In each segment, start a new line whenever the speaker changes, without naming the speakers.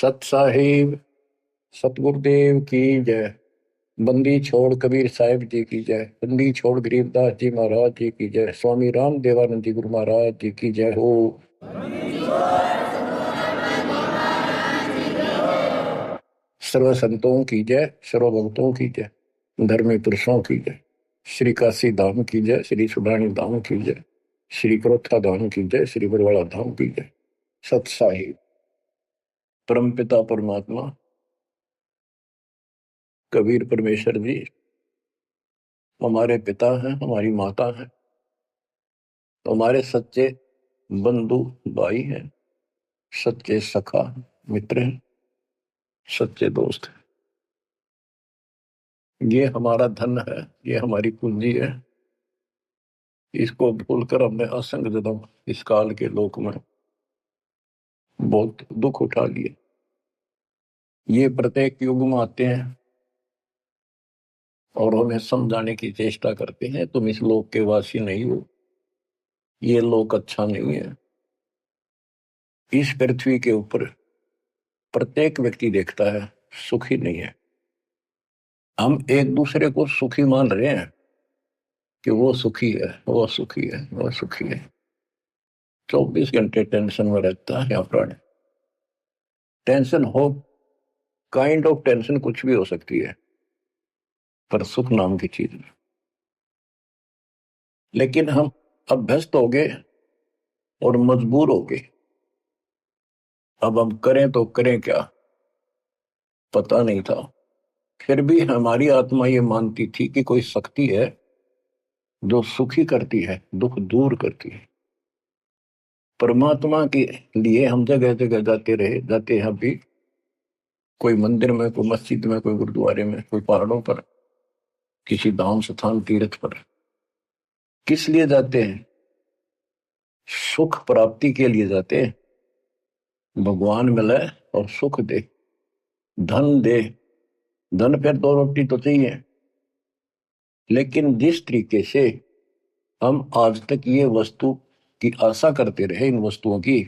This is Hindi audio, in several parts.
सत साहिब सतगुरुदेव की जय। बंदी छोड़ कबीर साहिब जी की जय। बंदी छोड़ गरीबदास जी महाराज जी की जय। स्वामी राम देवानंद जी गुरु महाराज जी की जय हो। सर्व संतों की जय, सर्व भक्तों की जय, धर्मी पुरुषों की जय। श्री काशी धाम की जय, श्री सुडानी धाम की जय, श्री क्रोथा धाम की जय, श्री बरवाड़ा धाम की जय। सत साहिब परमपिता परमात्मा कबीर परमेश्वर जी हमारे पिता हैं, हमारी माता है, हमारे सच्चे बंधु भाई हैं, सच्चे सखा मित्र हैं, सच्चे दोस्त हैं। ये हमारा धन है, ये हमारी पूंजी है। इसको भूलकर हमने असंग जन्म इस काल के लोक में बहुत दुख उठा लिए। ये प्रत्येक युग में आते हैं और हमें समझाने की चेष्टा करते हैं, तुम इस लोक के वासी नहीं हो, ये लोक अच्छा नहीं है। इस पृथ्वी के ऊपर प्रत्येक व्यक्ति देखता है सुखी नहीं है। हम एक दूसरे को सुखी मान रहे हैं कि वो सुखी है, वो सुखी है, वो सुखी है। 24 घंटे टेंशन में रहता है प्राणी। टेंशन हो, काइंड ऑफ टेंशन कुछ भी हो सकती है, पर सुख नाम की चीज नहीं। लेकिन हम अभ्यस्त हो गए और मजबूर हो गए। अब हम करें तो करें क्या, पता नहीं था। फिर भी हमारी आत्मा ये मानती थी कि कोई शक्ति है जो सुखी करती है, दुख दूर करती है। परमात्मा के लिए हम जगह जगह जाते रहे, जाते हैं अभी। कोई मंदिर में, कोई मस्जिद में, कोई गुरुद्वारे में, कोई पहाड़ों पर, किसी धाम स्थान तीर्थ पर। किस लिए जाते हैं? सुख प्राप्ति के लिए जाते हैं। भगवान मिले और सुख दे, धन दे। धन फिर दो रोटी तो चाहिए, लेकिन जिस तरीके से हम आज तक ये वस्तु की आशा करते रहे, इन वस्तुओं की,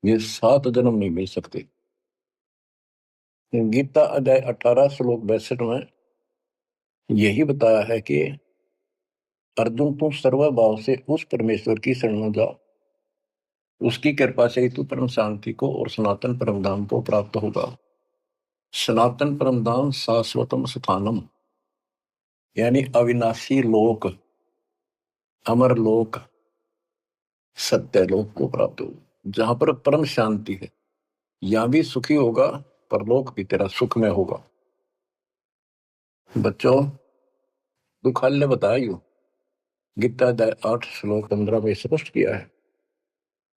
ये 7 जन्म नहीं मिल सकते। गीता अध्याय 18 श्लोक 62 में यही बताया है कि अर्जुन तुम सर्वभाव से उस परमेश्वर की शरण में जाओ, उसकी कृपा से ही तू परम शांति को और सनातन परम धाम को प्राप्त होगा। सनातन परम धाम शाश्वतम स्थानम, यानी अविनाशी लोक, अमर लोक, सत्य लोक को प्राप्त होगा, जहां पर परम शांति है। यहां भी सुखी होगा, परलोक भी तेरा सुख में होगा। बच्चों, दुखाल्य बताया यू गीता 8 श्लोक 15 में स्पष्ट किया है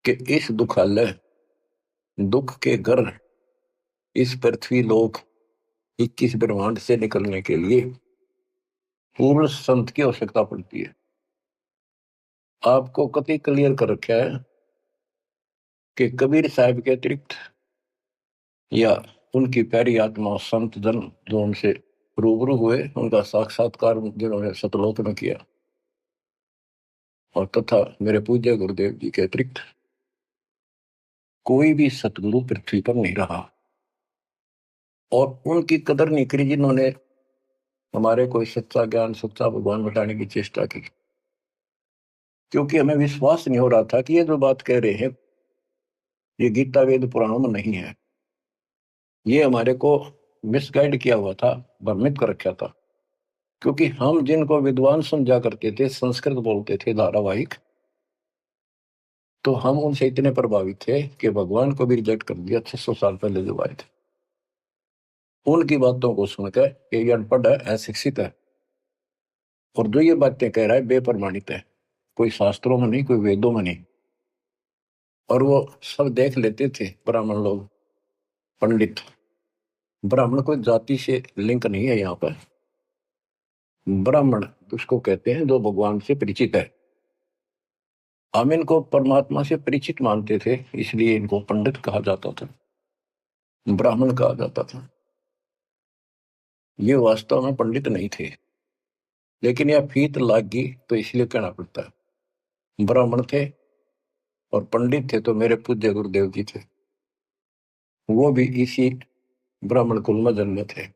कि इस दुखालय, दुख के घर, इस पृथ्वी लोक 21 ब्रह्मांड से निकलने के लिए पूर्ण संत की आवश्यकता पड़ती है। आपको कति क्लियर कर रखा है कि कबीर साहब के अतिरिक्त या उनकी प्यारी आत्मा संत जन जो उनसे रूबरू हुए, उनका साक्षात्कार जिन्होंने सतलोक में किया, और तथा मेरे पूज्य गुरुदेव जी के अतिरिक्त कोई भी सतगुरु पृथ्वी पर नहीं रहा। और उनकी कदर नहीं करी जिन्होंने हमारे कोई सच्चा ज्ञान, सच्चा भगवान बताने की चेष्टा की। क्योंकि हमें विश्वास नहीं हो रहा था कि ये जो बात कह रहे हैं ये गीता वेद पुराणों में नहीं है। ये हमारे को मिसगाइड किया हुआ था, भ्रमित कर रखा था। क्योंकि हम जिनको विद्वान समझा करते थे, संस्कृत बोलते थे धारावाहिक, तो हम उनसे इतने प्रभावित थे कि भगवान को भी रिजेक्ट कर दिया 600 साल पहले जो आए थे। उनकी बातों को सुनकर ये अनपढ़ है, अशिक्षित है, और जो ये बातें कह रहा है बेप्रमाणित है, कोई शास्त्रों में नहीं, कोई वेदों में नहीं। और वो सब देख लेते थे ब्राह्मण लोग, पंडित। ब्राह्मण कोई जाति से लिंक नहीं है यहाँ पर। ब्राह्मण उसको कहते हैं जो भगवान से परिचित है। हम इनको परमात्मा से परिचित मानते थे, इसलिए इनको पंडित कहा जाता था, ब्राह्मण कहा जाता था। ये वास्तव में पंडित नहीं थे, लेकिन यह फीत लाग गई तो इसलिए कहना पड़ता है। ब्राह्मण थे और पंडित थे तो मेरे पूज्य गुरुदेव जी थे। वो भी इसी ब्राह्मण कुल में जन्मे थे।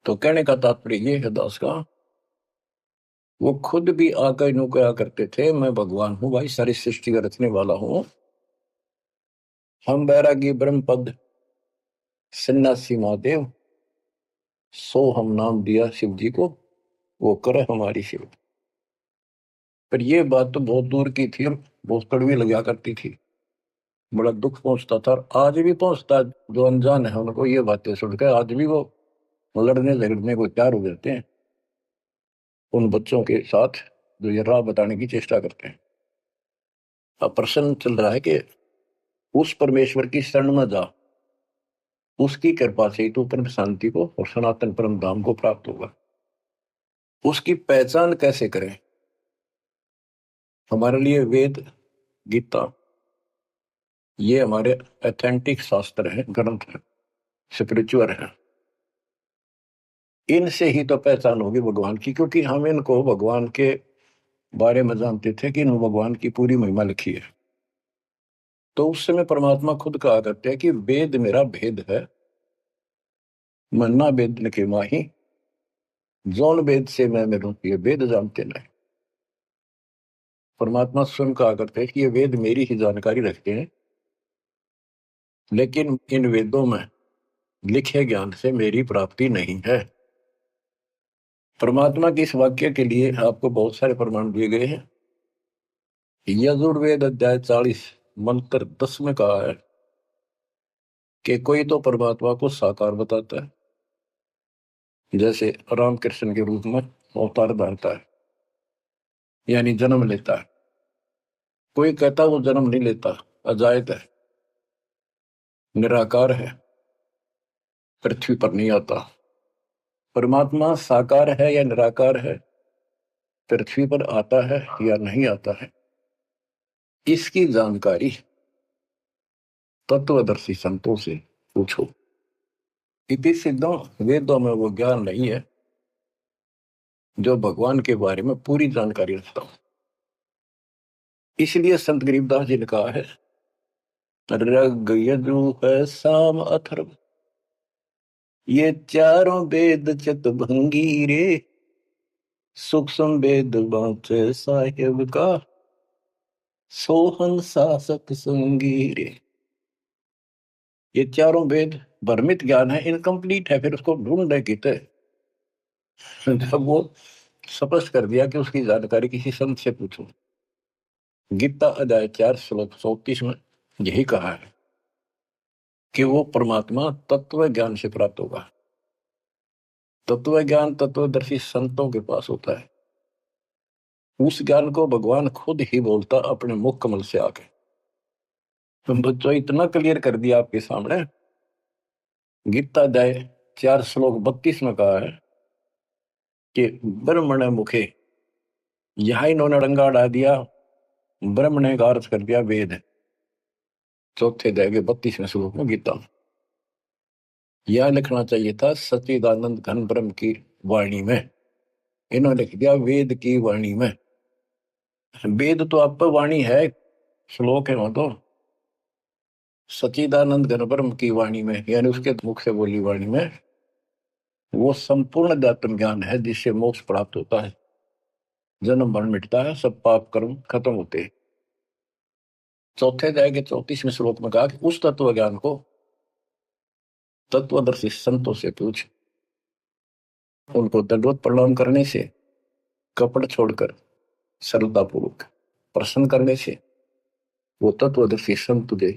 तो कहने का तात्पर्य ये है दास का, वो खुद भी आकर यूं कहा करते थे, मैं भगवान हूं भाई, सारी सृष्टि का रचने वाला हूं। हम बैरागी ब्रह्म पद सन्यासी महादेव, सो हम नाम दिया शिव जी को, वो करे हमारी शिव। पर ये बात तो बहुत दूर की थी और बहुत कड़वी लगा करती थी, बड़ा दुख पहुंचता था, और आज भी पहुंचता है। जो अनजान है उनको ये बातें सुनकर आज भी वो लड़ने झगड़ने को तैयार हो जाते हैं उन बच्चों के साथ जो ये राह बताने की चेष्टा करते हैं। अब प्रश्न चल रहा है कि उस परमेश्वर की शरण में जा, उसकी कृपा से ही तू परम शांति को और सनातन परम धाम को प्राप्त होगा। उसकी पहचान कैसे करें? हमारे लिए वेद, गीता, ये हमारे ऑथेंटिक शास्त्र हैं, ग्रंथ हैं, स्पिरिचुअल है। इनसे ही तो पहचान होगी भगवान की, क्योंकि हम इनको भगवान के बारे में जानते थे कि इन भगवान की पूरी महिमा लिखी है। तो उस समय परमात्मा खुद कहा करते हैं कि वेद मेरा भेद है, मन्ना वेद न के माही, जौन वेद से मैं मेरू ये वेद जानते नहीं। परमात्मा स्वयं कहा करते हैं कि ये वेद मेरी ही जानकारी रखते हैं, लेकिन इन वेदों में लिखे ज्ञान से मेरी प्राप्ति नहीं है। परमात्मा के इस वाक्य के लिए आपको बहुत सारे प्रमाण दिए गए हैं। यजुर्वेद अध्याय 40 मंत्र 10 में कहा है कि कोई तो परमात्मा को साकार बताता है, जैसे रामकृष्ण के रूप में अवतार धारता है, यानी जन्म लेता है। कोई कहता वो जन्म नहीं लेता, अजायत है, निराकार है, पृथ्वी पर नहीं आता। परमात्मा साकार है या निराकार है, पृथ्वी पर आता है या नहीं आता है, इसकी जानकारी तत्वदर्शी संतों से पूछो। इति सिद्धों, वेदों में वो ज्ञान नहीं है जो भगवान के बारे में पूरी जानकारी रखता हूं। इसलिए संत गरीबदास जी ने कहा है, ऋग यजु है साम अथर्व, ये चारों वेद चतुर्भंगी रे, सूक्ष्म वेद बांचे साहेब का, सोहन शासक संगी रे। ये चारों वेद भ्रमित ज्ञान है, इनकम्प्लीट है, फिर उसको ढूंढने की थे। जब वो स्पष्ट कर दिया कि उसकी जानकारी किसी संत से पूछो। गीता अध्याय 4 श्लोक 34 में यही कहा है कि वो परमात्मा तत्व ज्ञान से प्राप्त होगा। तत्व ज्ञान तत्वदर्शी संतों के पास होता है। उस ज्ञान को भगवान खुद ही बोलता अपने मुख कमल से आके। तुम बच्चों इतना क्लियर कर दिया आपके सामने। गीता अध्याय 4 श्लोक 32 में कहा है कि ब्रह्मण मुखे, यहां इन्होंने डंगा अड़ा दिया, ब्रह्म ने का अर्थ कर दिया वेद। चौथे अध्याय के 32वें श्लोक में गीता में यह लिखना चाहिए था सच्चिदानंद घन ब्रह्म की वाणी में, इन्होंने लिख दिया वेद की वाणी में। वेद तो आप पर वाणी है, श्लोक है वहां तो। सच्चिदानंद घन ब्रह्म की वाणी में यानी उसके मुख से बोली वाणी में वो संपूर्ण अध्यात्म ज्ञान है जिससे मोक्ष प्राप्त होता है, जन्म मरण मिटता है, सब पाप कर्म खत्म होते हैं। चौथे अध्याय के 34वें श्लोक में कहा कि उस तत्व ज्ञान को तत्वदर्शी संतों से पूछ। उनको दंडवत प्रणाम करने से, कपट छोड़कर श्रद्धापूर्वक प्रसन्न करने से वो तत्वदर्शी संत तुझे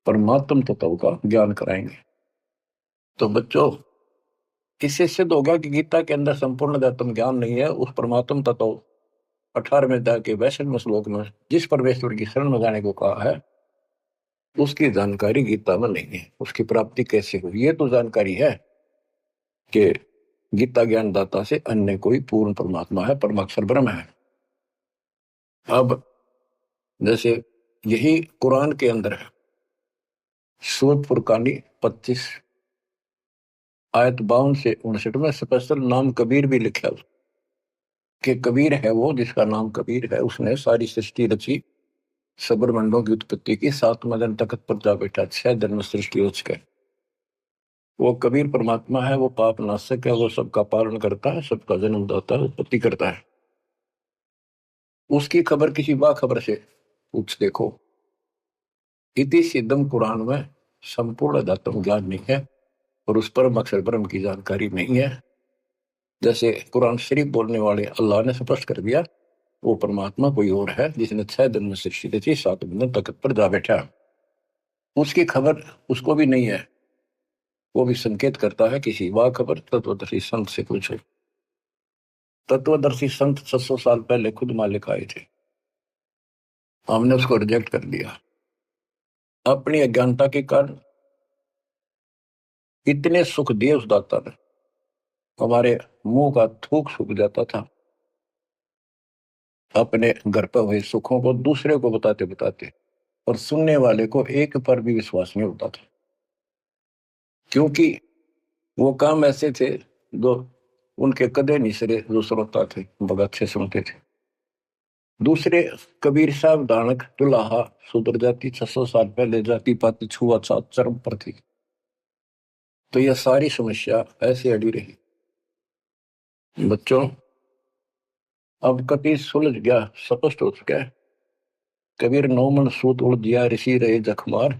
परमात्म तत्व का ज्ञान कराएंगे। तो बच्चों, इससे सिद्ध होगा कि गीता के अंदर संपूर्ण अध्यात्म ज्ञान नहीं है। उस परमात्म तत्व 18वें अध्याय के 62वें श्लोक में जिस परमेश्वर की शरण में जाने को कहा है, उसकी जानकारी गीता में नहीं है। उसकी प्राप्ति कैसे हुई, ये तो जानकारी है कि गीता ज्ञान दाता से अन्य कोई पूर्ण परमात्मा है, परमाक्षर ब्रह्म है। अब जैसे यही कुरान के अंदर है, सूरत फुरकानी 25 आयत 52 से 59 में स्पेशल नाम कबीर भी लिखा कि कबीर है वो जिसका नाम कबीर है, उसने सारी सृष्टि रची सब ब्रह्मांडों की उत्पत्ति की, 7वां दिन तख्त पर जा बैठा, 6 दिन में सृष्टि हो चुके। वो कबीर परमात्मा है, वो पाप नाशक है, वो सबका पालन करता है, सबका जन्म दाता है, उत्पत्ति करता है। उसकी खबर किसी बाखबर से पूछ देखो। इति सिद्धम कुरान में संपूर्ण अध्यात्म ज्ञान नहीं है और उस पर अक्षर ब्रह्म की जानकारी नहीं है। जैसे कुरान शरीफ बोलने वाले अल्लाह ने स्पष्ट कर दिया, वो परमात्मा कोई और है जिसने 6 दिन में सृष्टि रची, 7वें दिन तख्त पर जा बैठा। उसकी खबर उसको भी नहीं है। वो भी संकेत करता है किसी बाखबर तत्वदर्शी संत से पूछो। तत्वदर्शी संत 700 साल पहले खुद मालिक आए थे, हमने उसको रिजेक्ट कर दिया। अपनी अज्ञानता के कारण इतने सुख दिए उस दाता ने, हमारे मुंह का थूक सूख जाता था अपने घर पर हुए सुखों को दूसरे को बताते बताते, और सुनने वाले को एक पर भी विश्वास नहीं होता था, क्योंकि वो काम ऐसे थे जो उनके कदे नहीं सरे, जो श्रोता थे बड़ा अच्छे सुनते थे। दूसरे कबीर साहब दानक तुलाहा सुधर जाती, 600 साल पहले जाति पाति छुआछूत चरम पर थी, तो यह सारी समस्या ऐसे अड़ी रही। बच्चों, अब कति सुलझ गया, स्पष्ट हो चुका है। कबीर 9 मन सूत उलझिया, ऋषि रहे जखमार,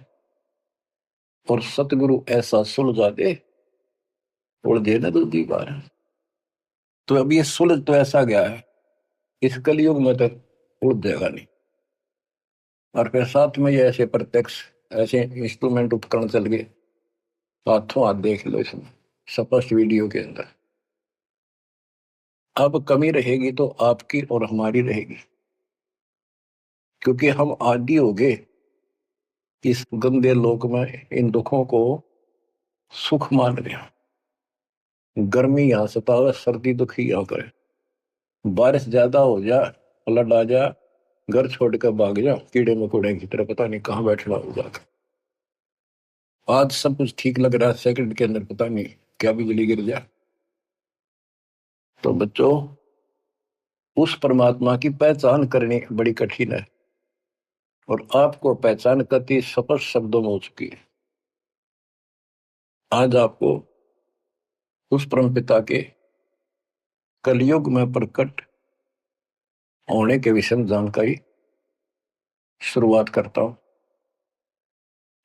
और सतगुरु ऐसा सुलझा दे, उलझे न दूसरी बार। तो अब ये सुलझ तो ऐसा गया है, इस कलयुग में तो उलझ जाएगा नहीं। और फिर साथ में ये ऐसे प्रत्यक्ष ऐसे इंस्ट्रूमेंट उपकरण चल गए, हाथों हाथ देख लो इसमें स्पष्ट वीडियो के अंदर। अब कमी रहेगी तो आपकी और हमारी रहेगी, क्योंकि हम आदी हो गए इस गंदे लोक में इन दुखों को सुख मान रहे हैं। गर्मी यहां सतावे, सर्दी दुखी यहां करे, बारिश ज्यादा हो जा, फ्लड आ जा, घर छोड़ कर भाग जा, कीड़े मकोड़े की तरह पता नहीं कहां बैठना हो जाकर। आज सब कुछ ठीक लग रहा है, सेकंड के अंदर पता नहीं क्या बिजली गिर जाए। तो बच्चों, उस परमात्मा की पहचान करनी बड़ी कठिन है, और आपको पहचान करती स्पष्ट शब्दों में हो चुकी है। आज आपको उस परम पिता के कलयुग में प्रकट होने के विषय में जानकारी शुरुआत करता हूं।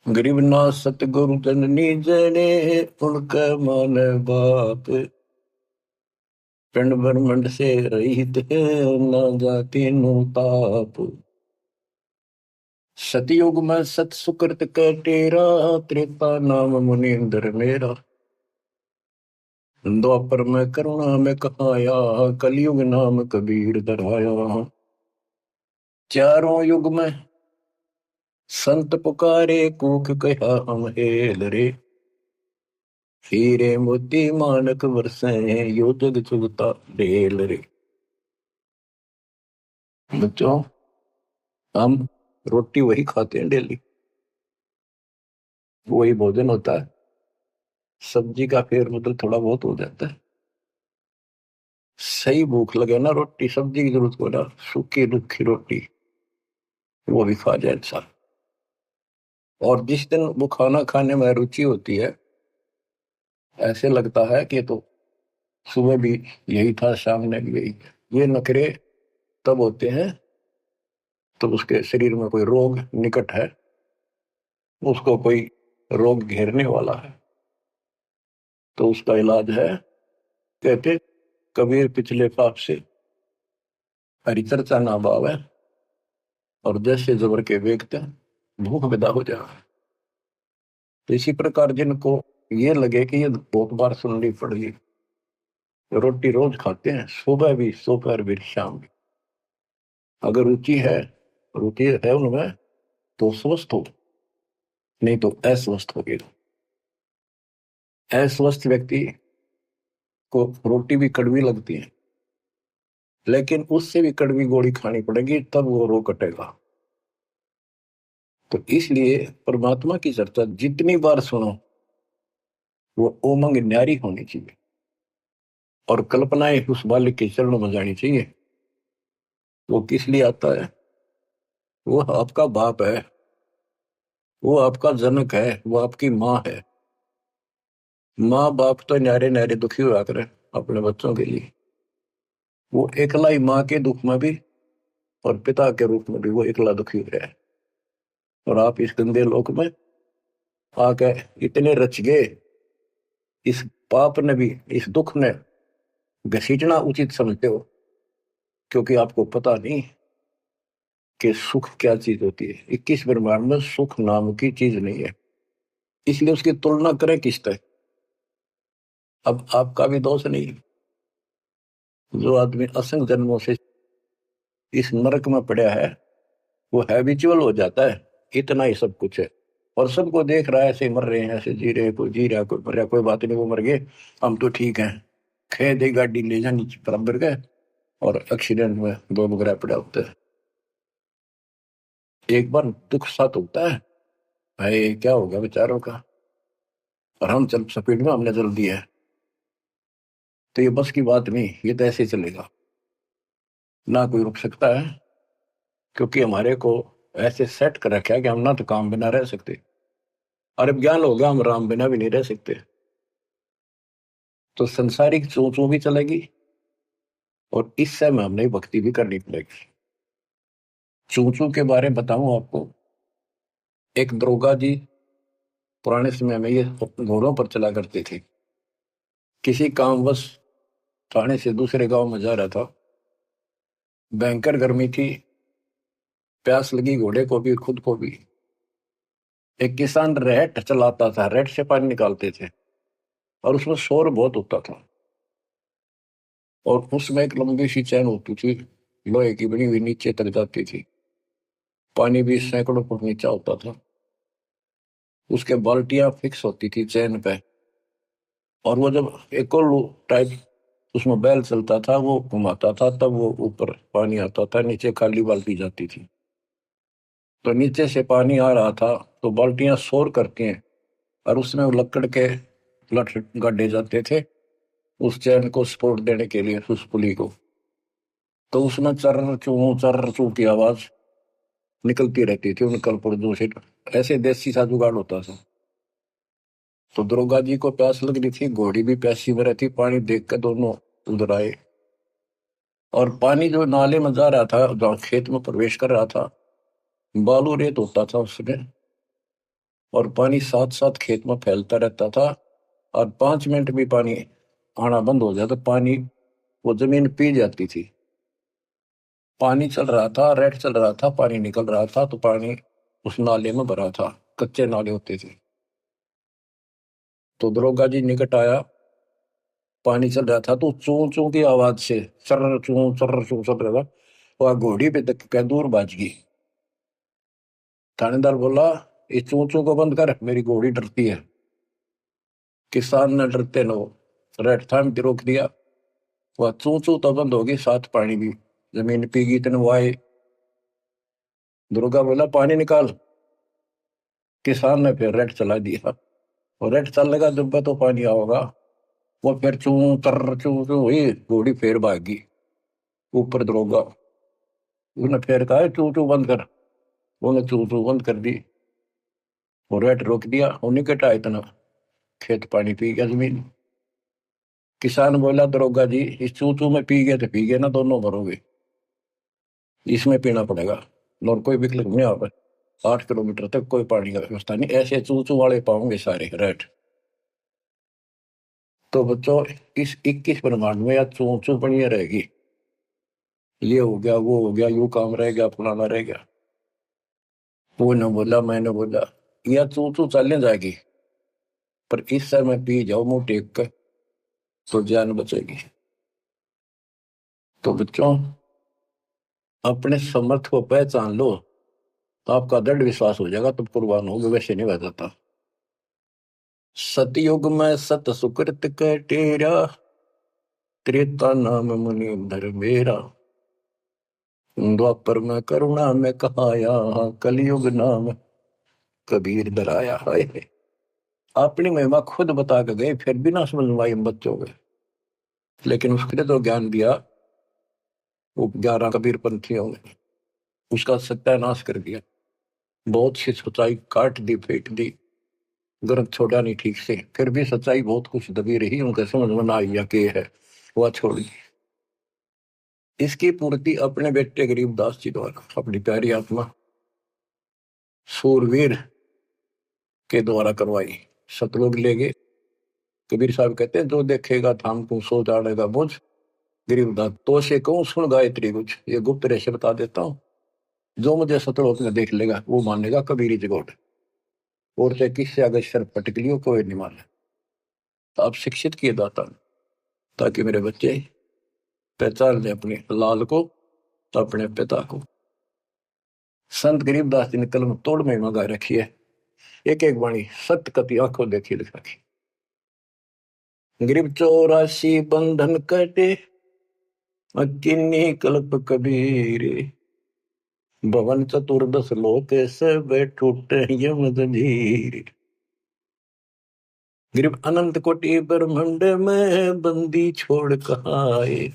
गरीब ना सतगुरु जननी जने, उनका मान बाप, पिंड ब्रह्मंड से रहित है, ना जाति नु ताप। सतयुग में सत सुकृत का तेरा, त्रेता नाम मुनींद्र मेरा। द्वापर में करुणा में कहाया, कलयुग नाम कबीर धराया। चारों युग में संत पुकारे, कूक कहा हम हेल रे। हीरे मोती मानक वर्षे, यो जग चुगता ढेल रे। बच्चों, हम रोटी वही खाते हैं डेली, वही भोजन होता है। सब्जी का फेर मतलब थोड़ा बहुत हो जाता है। सही भूख लगे ना, रोटी सब्जी की जरूरत हो ना, सूखी रुखी रोटी वो भी खा जाए इंसान। और जिस दिन वो खाना खाने में रुचि होती है, ऐसे लगता है कि तो सुबह भी यही था, शाम ने भी यही। ये नखरे तब होते हैं तब उसके शरीर में कोई रोग निकट है, उसको कोई रोग घेरने वाला है, तो उसका इलाज है। कहते कबीर पिछले पाप से हरी चर्चा ना भाव है, और जैसे जबर के वेगते भूख विदा हो जाए। तो इसी प्रकार जिनको ये लगे कि ये बहुत बार सुननी पड़ेगी, रोटी रोज खाते हैं, सुबह भी दोपहर भी शाम भी, अगर रुचि है उनमें, तो स्वस्थ हो, नहीं तो अस्वस्थ हो गए। अस्वस्थ व्यक्ति को रोटी भी कड़वी लगती है, लेकिन उससे भी कड़वी गोली खानी पड़ेगी, तब वो रोग कटेगा। तो इसलिए परमात्मा की चर्चा जितनी बार सुनो, वो उमंग न्यारी होनी चाहिए, और कल्पनाएं उस बालक के चरणों में जानी चाहिए। वो किस लिए आता है? वो आपका बाप है, वो आपका जनक है, वो आपकी माँ है। माँ बाप तो न्यारे न्यारे दुखी हुआ करे अपने बच्चों के लिए। वो एकला ही माँ के दुख में भी और पिता के रूप में भी वो एकला दुखी हो रहा है। और आप इस गंदे लोक में आके इतने रच गए, इस पाप ने भी, इस दुख ने घसीटना उचित समझते हो, क्योंकि आपको पता नहीं कि सुख क्या चीज होती है। 21 ब्रह्मांड में सुख नाम की चीज नहीं है, इसलिए उसकी तुलना करें किससे। अब आपका भी दोष नहीं। जो आदमी असंख्य जन्मों से इस नरक में पड़ा है, वो हैबिचुअल हो जाता है, इतना ही सब कुछ है। और सबको देख रहा है, ऐसे मर रहे हैं, ऐसे जी रहे, कोई जी रहा, कोई मर रहा, कोई बात नहीं, वो मर गए, हम तो ठीक हैं। खे दे गाड़ी ले जानी बराबर गए, और एक्सीडेंट में दो बगैर पड़ा होता है। एक बार दुख साथ होता है, भाई क्या होगा बेचारों का, और हम चल स्पीड में हमने चल दिया है। तो ये बस की बात नहीं, ये तो ऐसे ही चलेगा, ना कोई रुक सकता है, क्योंकि हमारे को ऐसे सेट कर रखा है कि हम ना तो काम बिना रह सकते, और अब ज्ञान हो गया हम राम बिना भी नहीं रह सकते। तो संसारिक चू चू भी चलेगी, और इस समय हमने भक्ति भी करनी पड़ेगी। चू चू के बारे में बताऊं आपको, एक दरोगा जी पुराने समय में ये घोड़ों पर चला करते थे। किसी कामवश थाने से दूसरे गांव में जा रहा था, भयंकर गर्मी थी, प्यास लगी घोड़े को भी खुद को भी। एक किसान रेट चलाता था, रेट से पानी निकालते थे, और उसमें शोर बहुत होता था। और उसमें एक लंबी सी चैन होती थी, लोहे की बनी हुई, नीचे तक जाती थी, पानी भी सैकड़ों फुट नीचा होता था। उसके बाल्टियां फिक्स होती थी चैन पे, और वो जब एक टाइप उसमें बैल चलता था, वो घुमाता था, तब वो ऊपर पानी आता था, नीचे खाली बाल्टी जाती थी। तो नीचे से पानी आ रहा था, तो बाल्टियां शोर करती हैं, और उसमें वो लकड़ के लठ गाड़े जाते थे उस चैन को सपोर्ट देने के लिए, उस पुली को। तो उसमें चर्र चू की आवाज निकलती रहती थी उन कलपुर्जों से। ऐसे देसी सा जुगाड़ होता था। तो दरोगा जी को प्यास लग रही थी, घोड़ी भी प्यासी में रहती, पानी देख कर दोनों उधर आए। और पानी जो नाले में जा रहा था, जहाँ खेत में प्रवेश कर रहा था, बालू रेत होता था उसमें, और पानी साथ साथ खेत में फैलता रहता था। और 5 मिनट भी पानी आना बंद हो जाता, पानी वो जमीन पी जाती थी। पानी चल रहा था, रेड चल रहा था, पानी निकल रहा था, तो पानी उस नाले में भरा था, कच्चे नाले होते थे। तो दरोगा जी निकट आया, पानी चल रहा था, तो चू चू की आवाज से चर्र चू चल रहा था, वह घोड़ी पे तक क्या दूर बाज गई। थानेदार बोला, इस चू चू को बंद कर, मेरी घोड़ी डरती है। किसान ने डरते नो रेड थाम के रोक दिया। वह चू चू तो बंद होगी, साथ पानी भी जमीन पीगी, इतने वो आए। दुर्गा बोला, पानी निकाल। किसान ने फिर रेड चला दिया, और रेड चल लगा, जब तो पानी आओगा। वो फिर चू चू हुई, घोड़ी फिर भागी ऊपर। दरोगा उसने फिर कहा, चू चू बंद कर। उन्हें चू चू बंद कर दी, और रेड रोक दिया, उन्हीं के टाइट इतना खेत पानी पी गया जमीन। किसान बोला, दरोगा जी इस चू चू में पी गए तो पी गए ना, दोनों मरोगे, इसमें पीना पड़ेगा। और कोई विकल्प नहीं, आप 8 किलोमीटर तक कोई पानी का व्यवस्था नहीं, ऐसे चू चू वाले पाओगे सारे रेड। तो बच्चों, इस 21 ब्रह्मांड में या चू चू बढ़िया रहेगी, ये हो गया, वो हो गया, यू काम रह गया, फलाना रह गया, वो न बोला, मैंने बोला, या चू चू चलने जाएगी। पर इस समय पी जाओ मुंह टेक कर, तो जान बचेगी। तो बच्चों, अपने समर्थ को पहचान लो, तो आपका दृढ़ विश्वास हो जाएगा, तब कुर्बान होगे, वैसे नहीं बह जाता। सतयुग में सत सुकृत के टेरा, त्रेता नाम मुनि धर्मेरा, द्वापर में करुणा में कहाया, कलयुग नाम कबीर डराया। हाय, अपनी महिमा खुद बता के गए, फिर भी ना समझ में आई हम बच्चों के। लेकिन उसके लिए तो ज्ञान दिया वो 11 कबीर पंथियों ने। उसका सत्यानाश कर दिया, बहुत सी सच्चाई काट दी, फेंक दी, ग्रंथ छोड़ा नहीं ठीक से, फिर भी सच्चाई बहुत कुछ दबी रही, उनके समझ में ना आई या के है, वह छोड़ दी। इसकी पूर्ति अपने बेटे गरीबदास जी द्वारा, अपनी प्यारी आत्मा सूरवीर के द्वारा करवाई। सतलोक ले गए। कबीर साहब कहते हैं, जो देखेगा थाम तू सो जानेगा बुझ। गरीबदास, तो से कहूं सुन गायत्री कुछ, ये गुप्त रहस्य बता देता हूं, जो मुझे सतलोक में देख लेगा वो मानेगा कबीरी जगोट, और चाहे किससे अगर सर पटक लियो कोई नहीं माने। तो आप शिक्षित किए दाता, ताकि मेरे बच्चे पहचान ले अपने लाल को, तो अपने पिता को। संत गरीबदास जी ने कलम तोड़ में मंगा रखी है, एक एक वाणी सत्य कति आंखों देखी लिख रखी। गरीब 84 बंधन कटे, किन्नी कल्प कबीर, भवन चतुर्दश लोक सब टूटे यम जंजीर। गरीब अनंत कोटि ब्रह्मांड में बंदी छोड़ कहाए,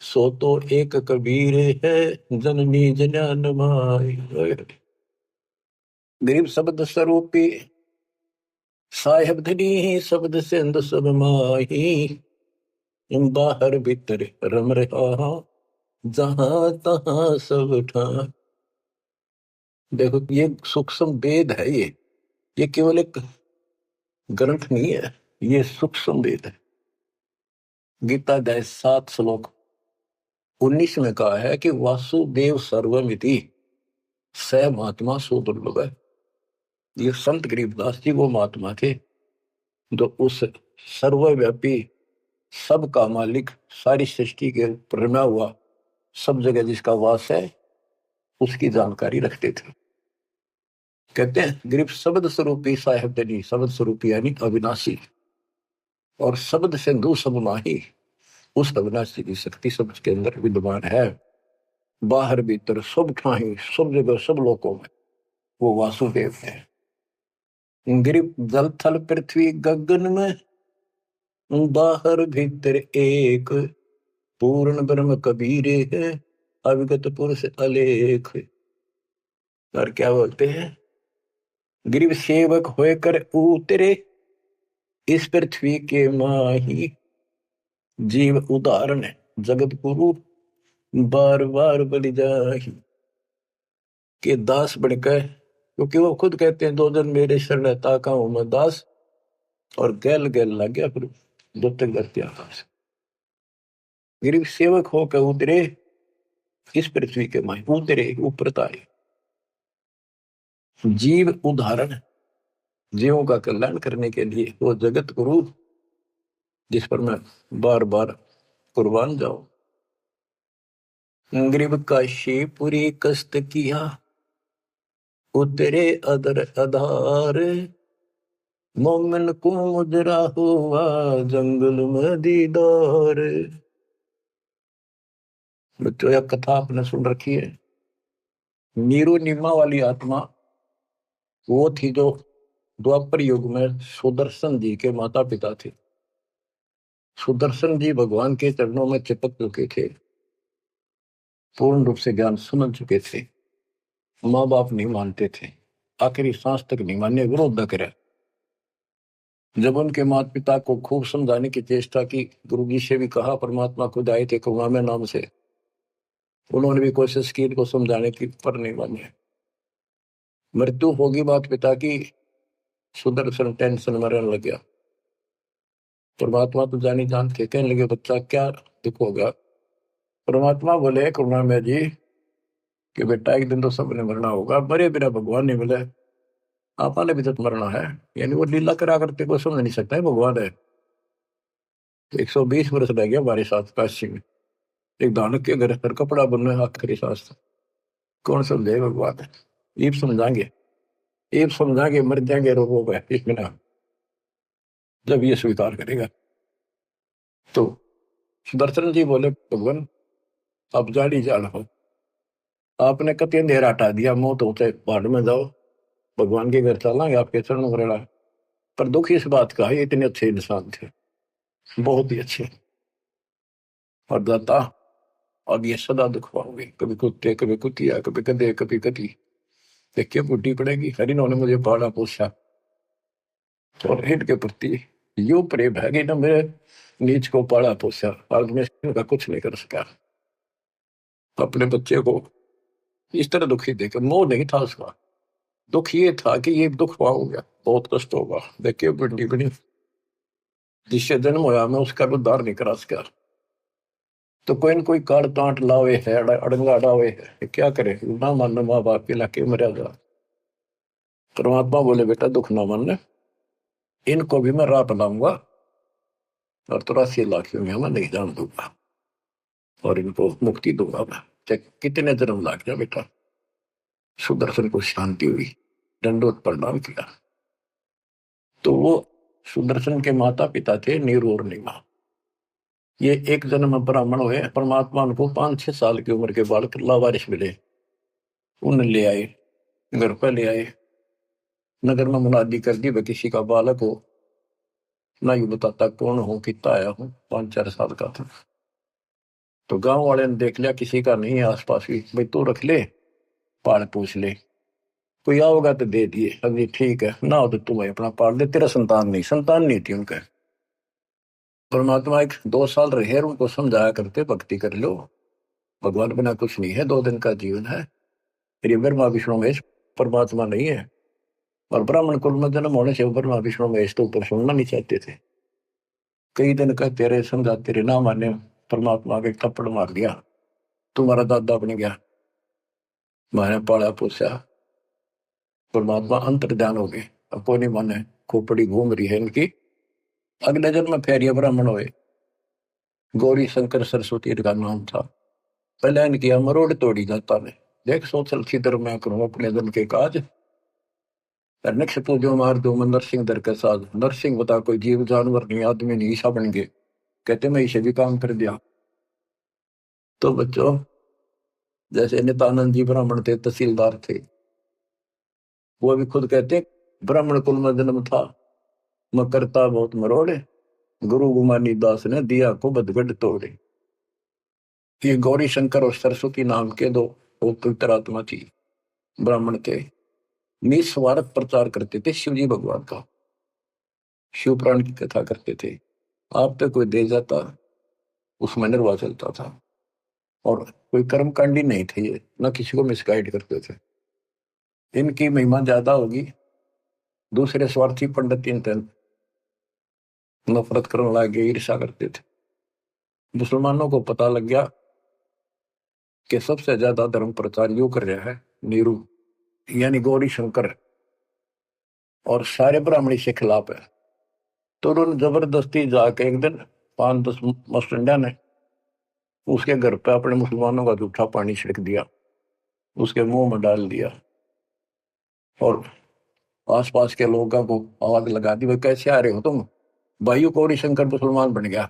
सो तो एक कबीर है जननी जन्यान माई। गरीब शब्द स्वरूपी साहेब धनी, शब्द सिंध सब माही, बाहर भीतर रम रहा जहां तहां सब ठान। देखो ये सूक्ष्म वेद है, ये केवल एक ग्रंथ नहीं है, ये सूक्ष्म वेद है। गीता अध्याय 7 श्लोक 19 में कहा है कि वासुदेव सर्वमिति स महात्मा सुदुर्लभ है। ये संत गरीबदास जी वो महात्मा थे जो उस सर्वव्यापी, सबका मालिक, सारी सृष्टि के प्रमा हुआ, सब जगह जिसका वास है, उसकी जानकारी रखते थे। कहते हैं गरीब शब्द स्वरूपी साहेब दनी, शब्द स्वरूपी यानी अविनाशी, और शब्द सिंधु सब माही, उस अविनाशी की शक्ति सब के अंदर विद्यमान है। बाहर भीतर सब ठाही, सब जगह, सब लोकों में वो वासुदेव है। गरीब जल थल पृथ्वी गगन में, बाहर भीतर एक, पूर्ण ब्रह्म कबीर है, अविगत पुरुष अलेख। और क्या बोलते हैं, गरीब सेवक होकर उतरे इस पृथ्वी के माही, जीव उदाहरण जगत गुरु बार बार बलि जाही। के दास बनकर, क्योंकि वो खुद कहते हैं, दो जन मेरे शरण ताका हूं मैं दास, और गैल गैल लग गया फिर जब तक धरती आकाश। गरीब सेवक होकर उतरे इस पृथ्वी के माही, उतरे ऊपर तारे, जीव उदाहरण, जीवों का कल्याण करने के लिए वो जगत गुरु जिस पर मैं बार बार कुर्बान जाऊं। गरीब काशीपुरी कष्ट किया, उतरे अदर आधार, मोमिन को मुजरा हुआ जंगल में दीदार। बच्चों यह कथा आपने सुन रखी है। नीरू नीमा वाली आत्मा वो थी जो द्वापर युग में सुदर्शन जी के माता पिता थे। सुदर्शन जी भगवान के चरणों में चिपक चुके थे, पूर्ण रूप से ज्ञान सुन चुके थे, माँ बाप नहीं मानते थे, आखिरी सांस तक नहीं माने, विरोध करे। जब उनके माता पिता को खूब समझाने की चेष्टा की, गुरु जी से भी कहा, परमात्मा खुद आए थे करुणा नाम से, उन्होंने भी कोशिश की इनको समझाने की, पर नहीं माने। मृत्यु होगी माता पिता की, सुदर्शन टेंशन में रहने लग गया। परमात्मा तो जानी जानते, कहने लगे बच्चा क्या दुख होगा। परमात्मा बोले करुणा में जी कि बेटा एक दिन तो सबने मरना होगा, मरे बिना भगवान नहीं मिले, आपने भी तो मरना है। यानी वो लीला करा करते को समझ नहीं सकता है भगवान है। 120 वर्ष रह गया हमारे साथ काशी में, एक दानक के घर पर कपड़ा बुनना आखिरी सांस, कौन समझे भगवान है। ये समझाएंगे मर जाएंगे रोगों में इस बिना, जब ये स्वीकार करेगा। तो सुदर्शन जी बोले भगवान अब जानी जान हो, आपने कति अंधेरा हटा दिया, मौत होते पहाड़ में जाओ, भगवान के घर चलांगे, आपके चरणों में रहना। पर दुख इस बात का है, इतने अच्छे इंसान थे, बहुत ही अच्छे, और दाता अब ये सदा दुख पाओगे, कभी कुत्ते, कभी कुतिया, कभी गधे, कभी कति। देखिए बुढ़ी पड़ेगी। हर इन्होंने मुझे पाला पोसा और हिट के प्रति यो प्रेम है कि ना मेरे नीच को पाला पोसा, आज मैं इसका कुछ नहीं कर सका। अपने बच्चे को इस तरह दुखी देकर, मोह नहीं था उसका, दुख ये था कि ये दुख पाऊंगा, बहुत कष्ट होगा। देखिए बुढ़ी बड़ी, जिससे जन्म होया मैं उसका उद्धार नहीं करा सका। तो कोई न कोई काट तांट लावे है, अड़ंगा डावे है, क्या करे, ना मान माँ बाप के लाके मर्यादा। परमात्मा बोले बेटा दुख ना मान, इनको भी मैं रात लाऊंगा और 83 लाख में मैं नहीं जान दूंगा और इनको मुक्ति दूंगा मैं, चाहे कितने जन्म लाग जाए बेटा। सुदर्शन को शांति हुई, दंडोत प्रणाम किया। तो वो सुदर्शन के माता पिता थे नीरू और नीमा। ये एक जन्म में ब्राह्मण हुए। परमात्मा उनको 5-6 साल की उम्र के बालक लावारिस मिले, उन्हें ले आए, घर पर ले आए। नगर में मुनादी कर दी, वह किसी का बालक हो ना, यू बताता कौन हो, कितना आया हूं। 5-4 साल का था। तो गांव वाले ने देख लिया किसी का नहीं है आसपास भी, भाई तू रख ले, पाल पूछ ले, कोई आओगा तो दे दिए। अभी ठीक है, ना हो तो तुम्हें अपना पाल दे, तेरा संतान नहीं थी उनका। परमात्मा एक 2 साल रहे, उनको समझाया करते भक्ति कर लो, भगवान बिना कुछ नहीं है, 2 दिन का जीवन है। फिर ब्रह्मा विष्णु महेश परमात्मा नहीं है। और ब्राह्मण कुल में जन्म होने से ब्रह्मा विष्णु महेश तो ऊपर सुनना नहीं चाहते थे। कई दिन का तेरे समझा, तेरे ना माने, परमात्मा के थप्पड़ मार दिया, तुम्हारा दादा बन गया, मैंने पाला पोसा। परमात्मा अंतर्ध्यान हो गए, अब कोई नहीं माने, खोपड़ी घूम रही है इनकी। अगले जन्म में फिर ये ब्राह्मण हुए, गौरी शंकर सरस्वती का नाम था। पहले इनकी मरोड़ तोड़ी जाता ने, देख सोचल छिदर मैं करूं अपने जन के काज, नक्ष पूजो मार दो मैं नरसिंह दर के साथ। नरसिंह बता कोई जीव जानवर नहीं, आदमी नहीं, ईसा बन गए। कहते मैं इसे भी काम कर दिया। तो बच्चों, जैसे नित्यानंद जी ब्राह्मण थे, तहसीलदार थे, वो भी खुद कहते ब्राह्मण कुल में जन्म था, मैं करता बहुत मरोड़े, गुरु गुमानी दास ने दिया को बदगढ़ तोड़े। ये गौरी शंकर और सरस्वती नाम के दो पवित्र आत्मा थी, ब्राह्मण थे, निस्वार्थ प्रचार करते थे शिव जी भगवान का, शिव पुराण की कथा करते थे। आप पे कोई दे जाता, उसमें निर्वाह चलता था। और कोई कर्मकांडी नहीं थे ये, न किसी को मिसगाइड करते थे। इनकी महिमा ज्यादा होगी, दूसरे स्वार्थी पंडित इन नफरत करने लगे, ईर्षा करते थे। मुसलमानों को पता लग गया कि सबसे ज्यादा धर्म प्रचार यू कर रहा है नीरू, यानी गौरी शंकर, और सारे ब्राह्मणी से खिलाफ है। तो उन्होंने जबरदस्ती जाके एक दिन 5-10 मस्टंडा ने उसके घर पे अपने मुसलमानों का जूठा पानी छिड़क दिया, उसके मुंह में डाल दिया और आसपास के लोगों को आवाज लगा दी, भाई कैसे आ रहे हो तुम, भाइयों गौरी शंकर मुसलमान बन गया।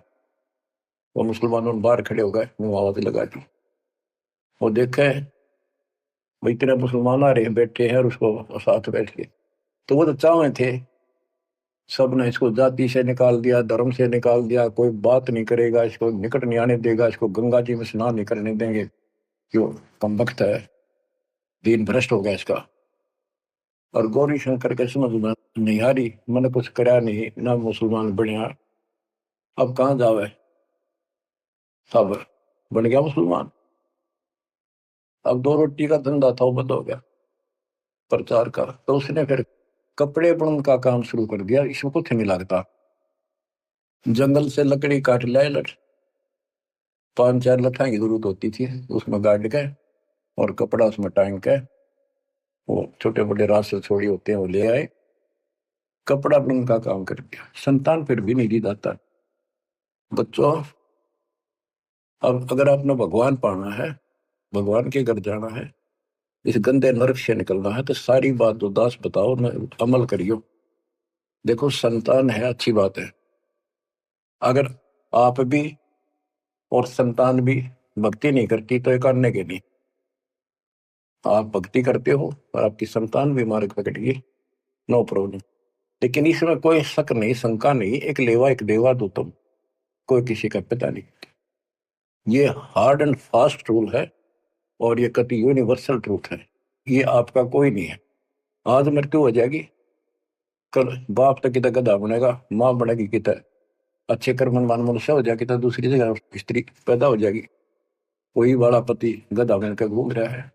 वो मुसलमानों ने बाहर खड़े हो गए, मुंह आवाज लगा दी। वो देखे भाई तेरा मुसलमान आ रहे हैं, बैठे हैं और उसको साथ बैठ के। तो वो तो चाहे थे, सब ने इसको जाति से निकाल दिया, धर्म से निकाल दिया, कोई बात नहीं करेगा, इसको निकट नहीं आने देगा, इसको गंगा जी में स्नान नहीं करने देंगे, क्यों कमबख्त है, दीन भ्रष्ट हो गया इसका। और गौरी शंकर के समझ में नहीं आ रही, मैंने कुछ करा नहीं ना, मुसलमान बढ़िया, अब कहाँ जावे, सब बन गया मुसलमान। अब 2 रोटी का धंधा था वो बंद हो गया प्रचार का। तो उसने फिर कपड़े बुनने का काम शुरू कर दिया, इसमें कुछ नहीं लगता। जंगल से लकड़ी काट लाए, 5-4 लठा की जरूरत होती थी, उसमें गाड़ के और कपड़ा उसमें टांग के, वो छोटे बड़े रास्ते छोड़ी होते हैं वो ले आए, कपड़ा बुनने का काम कर दिया। संतान फिर भी नहीं दी जाता। बच्चों, अब अगर आपने भगवान पाना है, भगवान के घर जाना है, इस गंदे नरक से निकलना है, तो सारी बात उदास बताओ न, अमल करियो। देखो संतान है अच्छी बात है, अगर आप भी और संतान भी भक्ति नहीं करती तो एक अन्य के नहीं। आप भक्ति करते हो और आपकी संतान भी मार्ग पकड़ गई, नो प्रॉब्लम। लेकिन इसमें कोई शक नहीं, शंका नहीं, एक लेवा एक देवा दो तुम, कोई किसी का पिता नहीं। ये हार्ड एंड फास्ट रूल है और ये कति यूनिवर्सल ट्रूथ है। ये आपका कोई नहीं है। आज मृत्यु हो जाएगी, कल बाप तक कितना गधा बनेगा, माँ बनेगी कितना अच्छे कर्मवान मनुष्य हो जाएगी, तो दूसरी जगह स्त्री पैदा हो जाएगी, कोई बड़ा पति गधा बनकर घूम रहा है।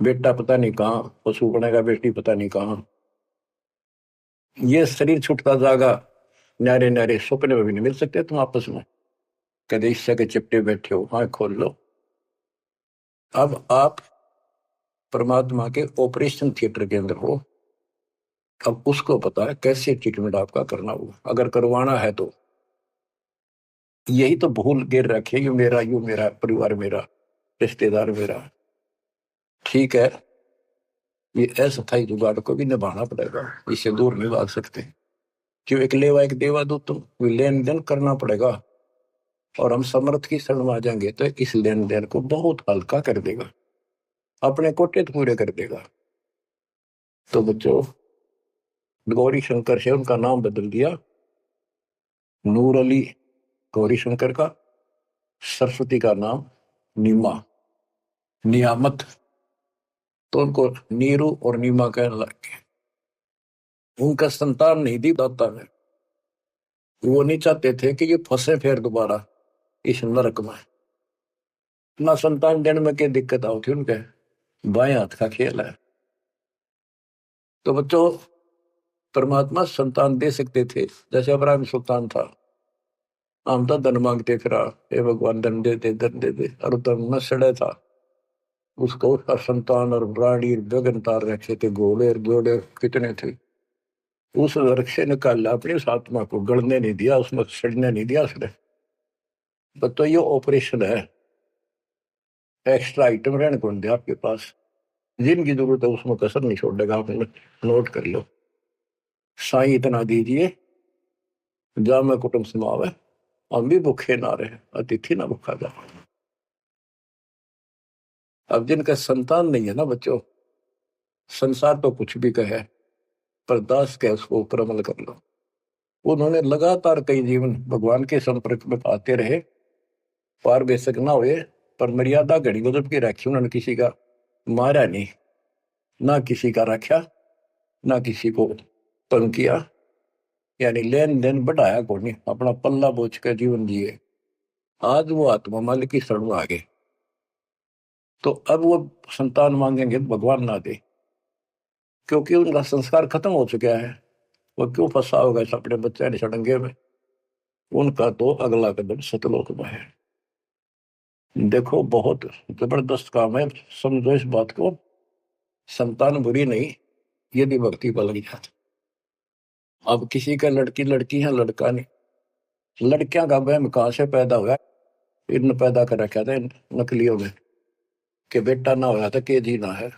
बेटा पता नहीं कहाँ पशु बनेगा, बेटी पता नहीं कहाँ। ये शरीर छूटता जाएगा, न्यारे न्यारे सपने में भी नहीं मिल सकते तुम आपस में। कदे ईर्ष्या के चिपटे बैठे हो, आंख खोल लो। अब आप परमात्मा के ऑपरेशन थिएटर के अंदर हो। अब उसको पता है कैसे ट्रीटमेंट आपका करना होगा, अगर करवाना है तो। यही तो भूल गिर रखे, यू मेरा परिवार मेरा, रिश्तेदार मेरा। ठीक है, ये अस्थायी जुगाड़ को भी निभाना पड़ेगा, इससे दूर नहीं भाग सकते। क्यों एक लेवा एक देवा दो, तुम लेन देन करना पड़ेगा। और हम समर्थ की शरण में आ जाएंगे तो इस लेन देन को बहुत हल्का कर देगा, अपने कोटे तो पूरे कर देगा। तो बच्चों, गौरी शंकर से उनका नाम बदल दिया, नूर अली गौरी शंकर का। सरस्वती का नाम नीमा, नियामत। तो उनको नीरू और नीमा कहने लगे। उनका संतान नहीं दी दाता ने, वो नहीं चाहते थे कि ये फंसे फिर दोबारा इस नरक में। ना संतान देने में क्या दिक्कत आई थी उनके, बाएं हाथ का खेल है। तो बच्चों, परमात्मा संतान दे सकते थे, जैसे अब्राहम सुल्तान था, हम तो धन मांगते फिरा, हे भगवान धन दे दे धन दे दे, और धन में सड़े था। उसको उसका संतान और प्राणी गगन तार रखे थे, घोड़े घोड़े कितने थे। उस नरक से निकाला, अपनी उस आत्मा को गड़ने नहीं दिया, उसमें सड़ने नहीं दिया उसने। तो ये ऑपरेशन है। एक्स्ट्रा आइटम रहने को नहीं दिया आपके पास, जिनकी जरूरत है उसमें कसर नहीं छोड़ेगा। आप नोट कर लो, साईं इतना दीजिए जा मैं कुटुंब समावे, हम भी भूखे ना रहे, अतिथि ना भूखा जा। अब जिनका संतान नहीं है ना बच्चों, संसार तो कुछ भी कहे, पर दास के उसको ऊपर अमल कर लो। उन्होंने लगातार कई जीवन भगवान के संपर्क में आते रहे, पार बेशक ना हुए, पर मर्यादा घड़ी गजब की रखी उन्होंने। किसी का मारा नहीं, ना किसी का रखा, ना किसी को तंग किया, यानी लेन देन बढ़ाया को नहीं, अपना पल्ला बोझ कर जीवन जिए। आज वो आत्मा मालिक की शरण में आ गए, तो अब वो संतान मांगेंगे तो भगवान ना दे, क्योंकि उनका संस्कार खत्म हो चुका है। वो क्यों फंसा होगा इस अपने बच्चे ने सड़ंगे में। उनका तो अगला कदम सतलोक में है। देखो, बहुत जबरदस्त काम है, समझो इस बात को। संतान बुरी नहीं, यदि भक्ति पर लग जाती। अब किसी का लड़की लड़की है, लड़का नहीं। लड़कियां का वहम कहां से पैदा हुआ, इन पैदा कर रखा था इन नकलियों में, कि बेटा ना होया था के जी ना है।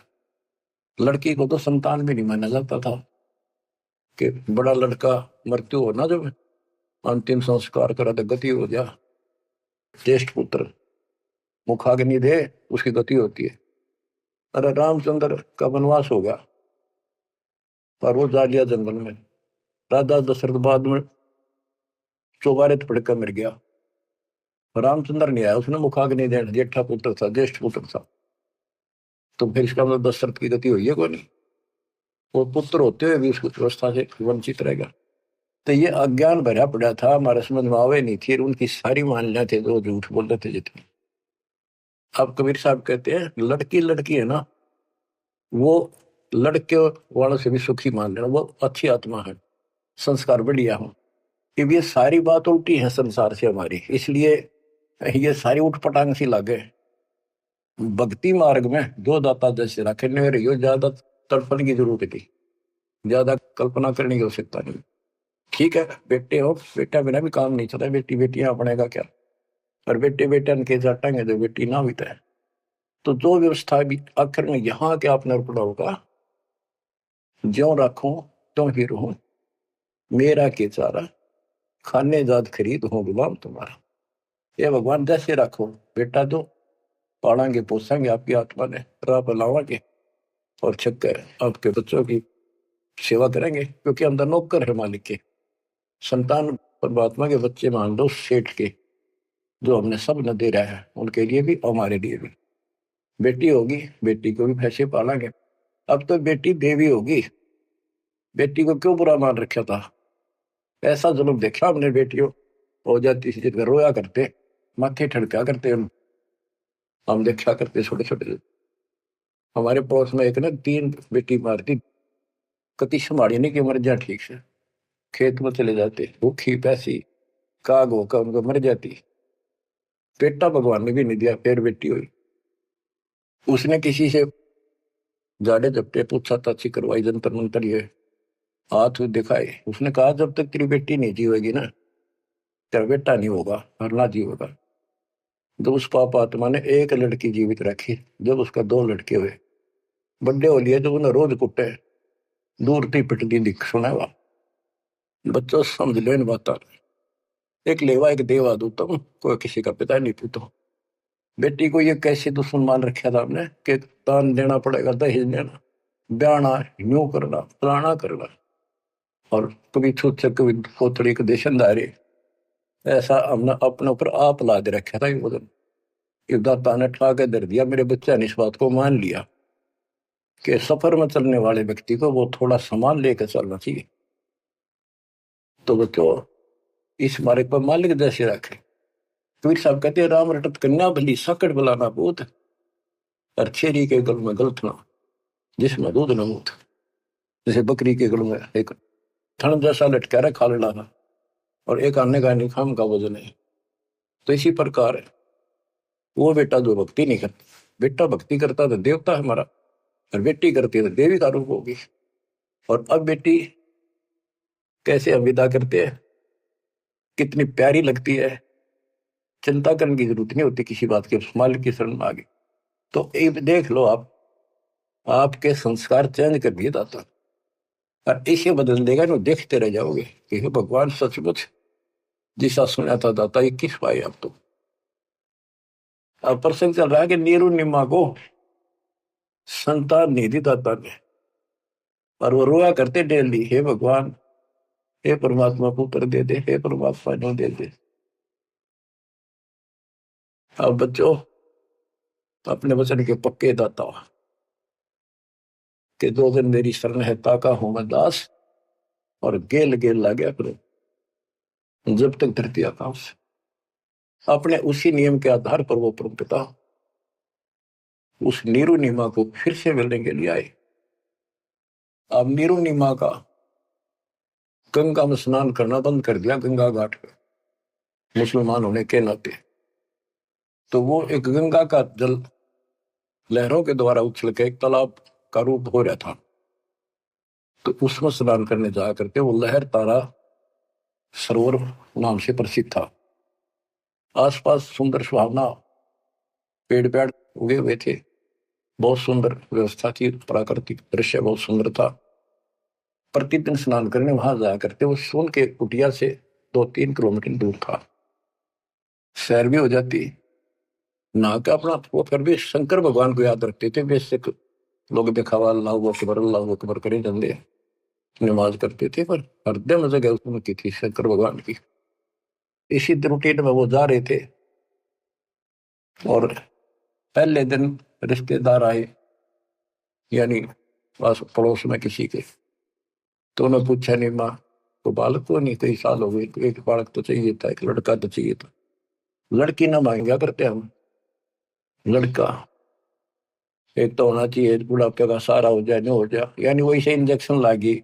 लड़की को तो संतान भी नहीं माना जाता था, कि बड़ा लड़का मृत्यु हो ना, जब अंतिम संस्कार करा तो गति हो जा, ज्येष्ठ पुत्र मुखाग्नि दे, उसकी गति होती है। अरे रामचंद्र का वनवास हो गया और वो जा लिया जंगल में। राजा दशरथ बाद में चौबारे पड़कर मर गया। रामचंद्र नहीं आया, उसने मुखाग्नि देना, जेठा पुत्र था, ज्येष्ठ पुत्र था। तो फिर इसका मतलब दशरथ की गति हुई है कोई नहीं, वो पुत्र होते हुए भी उसकी व्यवस्था से वंचित रहेगा। तो ये अज्ञान भरा पड़ा था, हमारे समझ में आवे नहीं थी, उनकी सारी मान्यता थे, जो झूठ बोलते थे जितने। अब कबीर साहब कहते हैं लड़की लड़की है ना, वो लड़के वालों से भी सुखी मान लेना, वो अच्छी आत्मा है, संस्कार बढ़िया हो। कि ये सारी बात उल्टी है संसार से हमारी, इसलिए ये सारी उठपटांग सी लागे। भक्ति मार्ग में जो दाता जैसे रखे नहीं रही हो, ज्यादा तड़पण की जरूरत थी, ज्यादा कल्पना करने की आवश्यकता नहीं। ठीक है, बेटे हो, बेटा बिना भी काम नहीं चलता, बेटी बेटियां अपने का क्या। और बेटे बेटे के जाटेंगे जो बेटी ना भी तय। तो जो व्यवस्था भी आखिर में यहाँ के आपने पड़ा होगा, ज्यो रखो त्यों ही रहूं, मेरा के चारा खाने जात खरीद हो गुलाम तुम्हारा। ये भगवान जैसे रखो, बेटा दो, पालेंगे पोसेंगे आपकी आत्मा ने, राह पर लावांगे, और छक्कर आपके बच्चों की सेवा करेंगे, क्योंकि हम तो नौकर है मालिक के। संतान परमात्मा के बच्चे मान लो सेठ के, जो हमने सब न दे रहा है, उनके लिए भी और हमारे लिए भी। बेटी होगी, बेटी को भी भैंसे पालेंगे। अब तो बेटी देवी होगी, बेटी को क्यों बुरा मान रखा था? ऐसा जुल्म देखा हमने बेटियों हो जाती थी, जिनका रोया करते, माथे ठड़का करते हम देखा करते छोटे छोटे। हमारे पड़ोस में एक ना 3 बेटी मारती, कति संभाली नहीं कि मर जा ठीक से, खेत में चले जाते भूखी पैसी, काग होकर उनको मर जाती। बेटा भगवान ने भी नहीं दिया, फिर बेटी हुई। उसने किसी से जाड़े झपटे पूछा ताछी करवाई, जंतर मंतर ये हाथ दिखाए। उसने कहा जब तक तेरी बेटी नहीं जीवेगी ना, तेरा बेटा नहीं होगा, मरना जीवेगा। जब उस पाप आत्मा ने एक लड़की जीवित रखी, जब उसका 2 लड़के हुए, बड्डे हो लिए, जब उन्हें रोज कुटे, दूर थी पिटती दिख सुना हुआ। बच्चों समझ लो इन बात। एक लेवा एक देवा दूतम, कोई किसी का पिता नहीं पूतो। बेटी को ये कैसे दुश्मन मान रखा था हमने कि दान देना पड़ेगा, दहेज देना, ब्याना, यूं करना, फलाना करना, और कभी छूत से कभी कोथड़ी के देशनदारी। ऐसा हमने अपने ऊपर आप ला दे रखा था। ये वजन दाता ने ठा के दर दिया, मेरे बच्चा ने इस बात को मान लिया कि सफर में चलने वाले व्यक्ति को वो थोड़ा सामान लेकर चलना चाहिए। तो बच्चों इस मार्ग पर मालिक जैसे रखे। कबीर साहब कहते हैं, राम रटत कन्या भली, सकट बुलाना पूत, और छेरी के गल में गलतना, जिसमें दूध न मूत। जैसे बकरी के गल में एक थन जैसा लटका रहा खाल डाला, और एक आने का निखाम का वजन है। तो इसी प्रकार है वो बेटा जो भक्ति नहीं करता, बेटा भक्ति करता तो देवता है हमारा, और बेटी करती है तो देवी का रूप होगी। और अब बेटी कैसे हम विदा करते हैं, कितनी प्यारी लगती है, चिंता करने की जरूरत नहीं होती किसी बात की, मालिक की शरण में आ गई। तो एक देख लो आप, आपके संस्कार चेंज कर दिए दाता, और इसे बदल देगा ना, देखते रह जाओगे कि हे भगवान सचमुच जिसा सुना था दाता ये किस पाए। अब तो अब प्रसंग चल रहा है कि नीरू निम्मा को संतान नहीं दी दाता ने, और वो रोया करते डेली, हे भगवान, हे परमात्मा पुत्र दे दे, हे परमात्मा नो दे दे। अब बच्चों अपने वचन के पक्के दाता के 2 दिन मेरी शरण है, ताका हूं मैं दास, और गेल गेल ला गया करो जब तक धरती आकाश। अपने उसी नियम के आधार पर वो परम पिता उस नीरू नीमा को फिर से मिलने के लिए आए। अब नीरू नीमा का गंगा में स्नान करना बंद कर दिया, गंगा घाट पे मुसलमान होने के नाते। तो वो एक गंगा का जल लहरों के द्वारा उछल के एक तालाब का रूप हो रहा था। तो उसमें स्नान करने जा करके वो लहर तारा सरोवर नाम से प्रसिद्ध था। आसपास सुंदर सुहावना पेड़ पेड़ उगे हुए थे, बहुत सुंदर व्यवस्था थी, प्राकृतिक दृश्य बहुत सुंदर था। प्रतिदिन स्नान करने वहां जाया करते। वो सोन के कुटिया से 2-3 किलोमीटर दूर था। सैर भी हो जाती, नहा के अपना वो फिर भी शंकर भगवान को याद रखते थे। बेशक लोग दिखावा अल्लाह अकबर करे जंदे नमाज करते थे, पर हृदय में जगह उनकी थी शंकर भगवान की। इसी रूटीन में वो जा रहे थे, और पहले दिन रिश्तेदार आए, यानी पास पड़ोस में किसी के। तो उन्होंने पूछा, नहीं माँ तो बालक को नहीं, कई साल हो गए, एक बालक तो चाहिए था, एक लड़का तो चाहिए था। लड़की ना मांगा करते हम, लड़का एक तो होना चाहिए, बुढ़ापे का सारा हो जाए, नहीं हो जाए। यानी वही से इंजेक्शन लागी,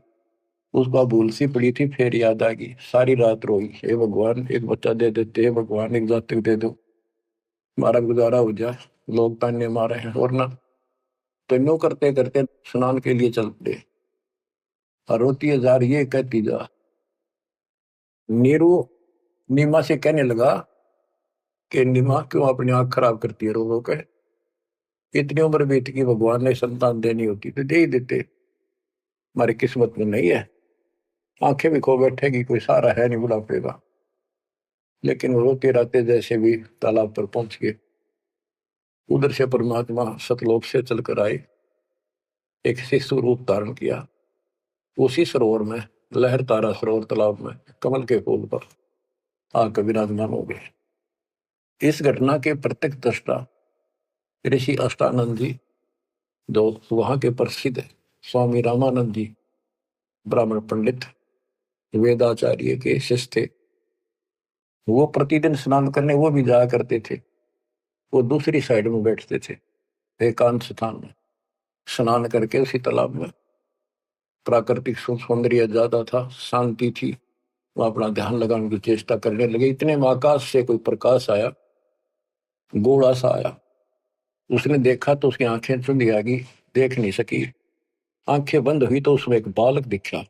उसका भूल सी पड़ी थी, फिर याद आ गई, सारी रात रोई, हे भगवान एक बच्चा दे देते, हे भगवान एक जातक दे दो, हमारा गुजारा हो जाए, लोग ताने मारे हैं। और ना तो नो करते करते स्नान के लिए चल पड़े। और रोती है जा रही है, कहती जा। नीरू नीमा से कहने लगा कि नीमा क्यों अपनी आंख खराब करती है रो रो के, इतनी उम्र बीत गई, भगवान ने संतान देनी होती तो दे ही देते, हमारी किस्मत में नहीं है। आंखें भी खो बैठेगी, कोई सहारा है नहीं बुढ़ापे का। लेकिन वो रोते रहते जैसे भी तालाब पर पहुंच गए। उधर से परमात्मा सतलोक से चलकर आए, एक शिशु रूप धारण किया। उसी सरोवर में, लहर तारा सरोवर तालाब में, कमल के फूल पर आकर विराजमान हो गए। इस घटना के प्रत्यक्ष दृष्टा ऋषि अष्टानंद जी, जो वहां के प्रसिद्ध स्वामी रामानंद जी ब्राह्मण पंडित वेदाचार्य के शिष्य थे, वो प्रतिदिन स्नान करने वो भी जाया करते थे। वो दूसरी साइड में बैठते थे, एकांत स्थान में स्नान करके उसी तालाब में। प्राकृतिक सौंदर्य ज्यादा था, शांति थी, वो अपना ध्यान लगाने की चेष्टा करने लगे। इतने में आकाश से कोई प्रकाश आया, गोला सा आया। उसने देखा तो उसकी आंखें चुंधी आ गई, देख नहीं सकी। आंखें बंद हुई तो उसमें एक बालक दिखा,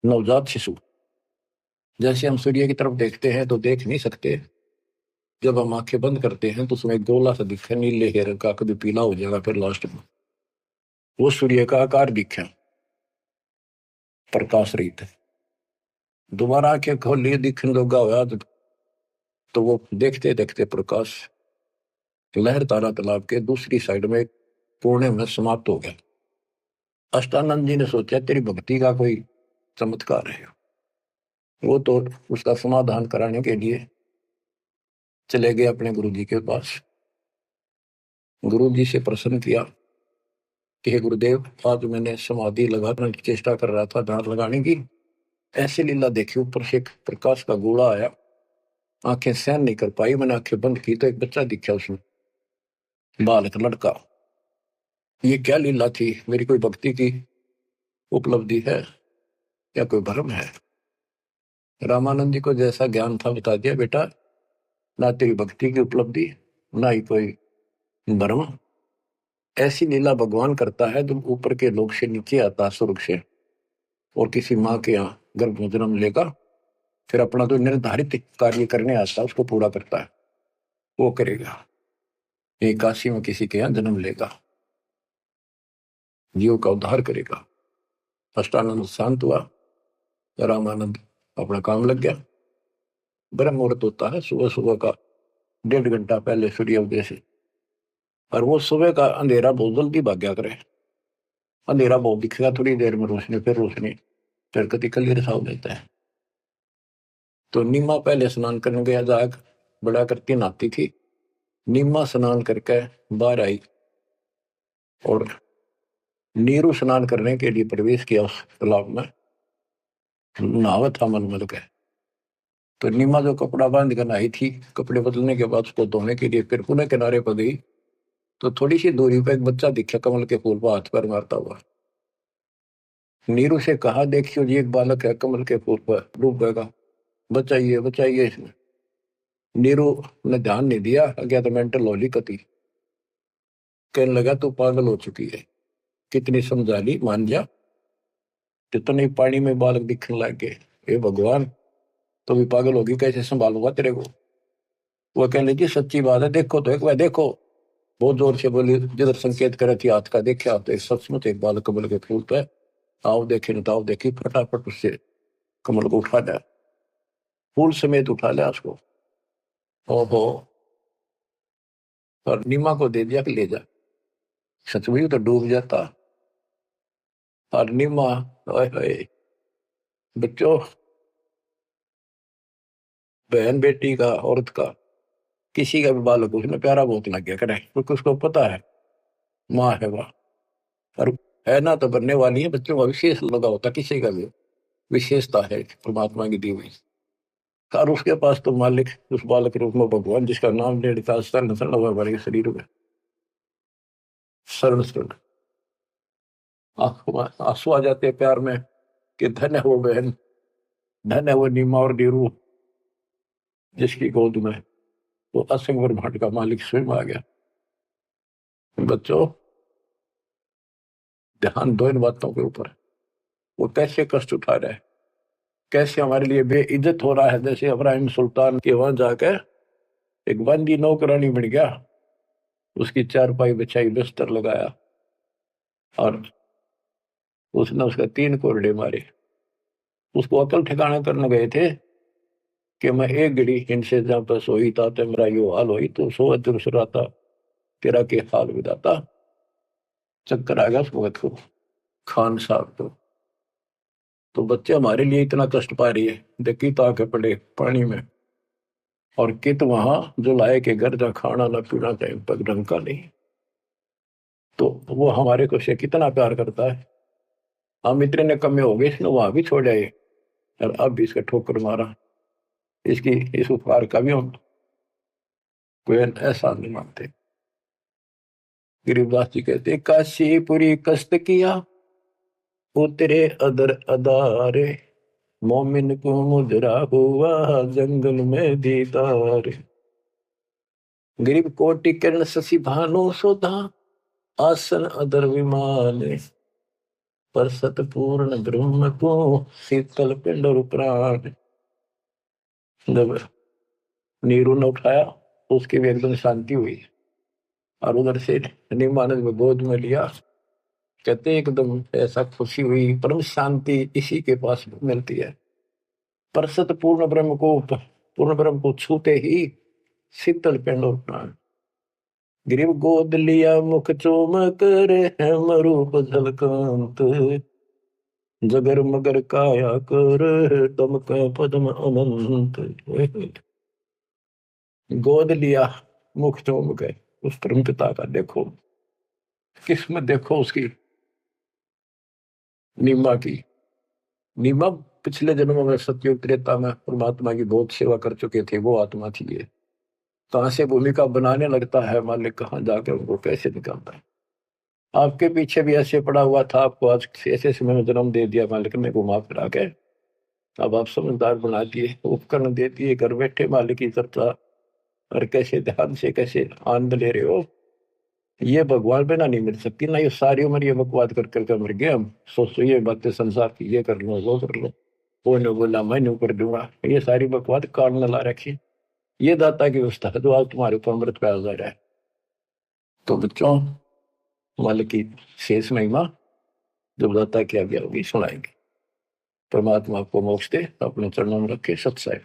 नवजात शिशु। जैसे हम सूर्य की तरफ देखते हैं तो देख नहीं सकते, जब हम आंखें बंद करते हैं तो उसमें एक गोला सा दिखा, नीले रंग का, कभी पीला हो जाएगा फिर लास्ट में। वो सूर्य का आकार दिखा, प्रकाश रहित। दोबारा आंखें खोल लिए, दिखने लगा हुआ तो वो देखते देखते प्रकाश लहर तारा तालाब के दूसरी साइड में कोने में समाप्त हो गया। अष्टानंद जी ने सोचा तेरी भक्ति का कोई चमत्कार है। वो तो उसका समाधान कराने के लिए चले गए अपने गुरु जी के पास। गुरु जी से प्रश्न किया कि हे गुरुदेव, आज मैंने समाधि लगाने की चेष्टा कर रहा था, ध्यान लगाने की, ऐसी लीला देखी, ऊपर से एक प्रकाश का गोला आया, आंखें सहन नहीं कर पाई, मैंने आंखें बंद की तो एक बच्चा दिखा उसमें, बालक लड़का। ये क्या लीला थी? मेरी कोई भक्ति की उपलब्धि है या कोई भ्रम है? रामानंद जी को जैसा ज्ञान था बता दिया, बेटा ना तेरी भक्ति की उपलब्धि, ना ही कोई भ्रम। ऐसी लीला भगवान करता है जब ऊपर के लोक से नीचे आता है, स्वर्ग से, और किसी माँ के यहाँ गर्भ में जन्म लेगा, फिर अपना जो निर्धारित कार्य करने आता है उसको पूरा करता है, वो करेगा। ये काशी में किसी के यहाँ जन्म लेगा, जीव का उद्धार करेगा। अष्टानंद शांत हुआ, रामानंद अपना काम लग गया। ब्रह्म मुहूर्त होता है सुबह सुबह का, 1.5 घंटा पहले सूर्योदय से, और वो सुबह का अंधेरा बहुत जल्दी भाग गया करे। अंधेरा बहुत दिखेगा, थोड़ी देर में रोशनी, फिर रोशनी, फिर कति क्लियर सा हो जाता है। तो नीमा पहले स्नान करने गया, जाग बड़ा करती नहाती थी। नीमा स्नान करके बाहर आई और नीरू स्नान करने के लिए प्रवेश किया उस तालाब में। नहावत था मलमल के। तो नीमा जो कपड़ा बांध कर नहाई थी, कपड़े बदलने के बाद उसको धोने के लिए फिर पुनः किनारे पर गई, तो थोड़ी सी दूरी पर एक बच्चा दिखा, कमल के फूल पर हाथ पर मारता हुआ। नीरू से कहा, देखियो जी एक बालक है, कमल के फूल पर डूब गएगा, बचाइए बचाइए इसमें। नीरू ने ध्यान नहीं दिया, अज्ञात मेंटल होली कती, कहने लगा तू पागल हो चुकी है, कितनी समझा ली, मान जा। जितने पानी में बालक दिखने लग गए, हे भगवान, तो भी पागल होगी, कैसे संभालूंगा तेरे को? वो कहने लगी सच्ची बात है, देखो तो एक बार देखो। बहुत जोर से बोली, जिधर संकेत करे थी हाथ का, देखा तो एक सचमुच एक बालक कमल के फूल पे, आओ देखे न ताओ देखी, फटाफट उससे कमल को उठा लिया, फूल समेत उठा लिया उसको। ओहो, और नीमा को दे दिया कि ले जा। सच में तो डूब जाता। और नीमा, ओए होए, बच्चों, बहन बेटी का, औरत का, किसी का भी बालक उसमें प्यारा बहुत लग गया करे, क्योंकि उसको पता है माँ है वह। और है ना, तो बनने वाली है, बच्चों का विशेष लगा होता, किसी का भी विशेषता है परमात्मा की दी हुई। और उसके पास तो मालिक उस बालक के रूप में भगवान, जिसका नाम ले लेता शरण शरण हुआ हमारे शरीर में, शरण शरण। आंसू आ जाते हैं प्यार में कि धन है वो बहन, धन है वो नीमा और नीरू, जिसकी गोद में वो असंग ब्रह्मांड का मालिक स्वयं आ गया। बच्चों, ध्यान दो इन बातों के ऊपर। वो कैसे कष्ट उठा रहा है, कैसे हमारे लिए बेइज्जत हो रहा है। जैसे इब्राहिम सुल्तान के वहां जाकर एक बंदी नौकरानी बन गया, उसकी चारपाई बिछाई, बिस्तर लगाया, और उसने उसका 3 कोरडे मारे। उसको अकल ठिकाना करने गए थे कि मैं एक घड़ी इनसे जहां पर सोई था तो मेरा यो हाल हुई, तो सो दुसराता तेरा के हाल विदाता। चक्कर आ गया उस वक्त को, खान साहब को। तो बच्चे हमारे लिए इतना कष्ट पा रही है, देखी तो आके पड़े पानी में, और कित वहां जो लाए के घर जा खाना न पीना टाइम पग ढंग का नहीं। तो वो हमारे को से कितना प्यार करता है। हम इतने कमे हो गए इसने वहां भी छोड़ आए और अब भी इसका ठोकर मारा। इसकी इस उपकार का भी हम कोई एहसान नहीं मानते। गरीबदास जी कहते काशीपुरी कष्ट किया उतरे अदर अदारे मोमिन को मुजरा हुआ जंगल में दीदार। गरीब कोटि किरण शशि भानु सुधा आसन अदर विमान पर सतपूर्ण ब्रह्म को शीतल पिंड और प्राण। जब नीरू ने उठाया तो उसकी भी एकदम शांति हुई और उधर से निमानंद में गोद में लिया। कहते एकदम ऐसा खुशी हुई परम शांति इसी के पास मिलती है। पर सत पूर्ण ब्रह्म को छूते ही शीतल पिंड और प्राण। ग्रीव गोद लिया मुख चूम कर हेम रूप झलकांत जगर मगर काया कर दमका पदम अनंत। गोद लिया मुख चूम के उस परम पिता का देखो किस्मत देखो उसकी। नीमा की नीमा पिछले जन्मों में सतयुग त्रेता में परमात्मा की बहुत सेवा कर चुके थे। वो आत्मा थी ये कहां से भूमिका बनाने लगता है मालिक कहाँ जाकर उनको कैसे निकालता है। आपके पीछे भी ऐसे पड़ा हुआ था आपको आज ऐसे समय में जन्म दे दिया मालिक ने घुमा फिरा के। अब आप समझदार बना दिए उपकरण दे दिए घर बैठे मालिक की चर्चा और कैसे ध्यान से कैसे आनंद ले रहे हो। ये भगवान पे ना नहीं मिल सकती ना। ये सारी उम्र ये बकवाद कर करके मर गए हम। सोचो ये बातें संसार की ये कर लो वो कर लो वो ने बोला मैं नहीं कर दूंगा। ये सारी बकवाद कान न ला रखी। ये दाता की व्यवस्था है जो आज तुम्हारे ऊपर अमृत पे आजार है। तो बच्चों मालिक की शेष महिमा जब दाता की आज्ञा होगी सुनाएंगे। परमात्मा आपको मोक्ष दे अपने चरणों में रखे सत्साई।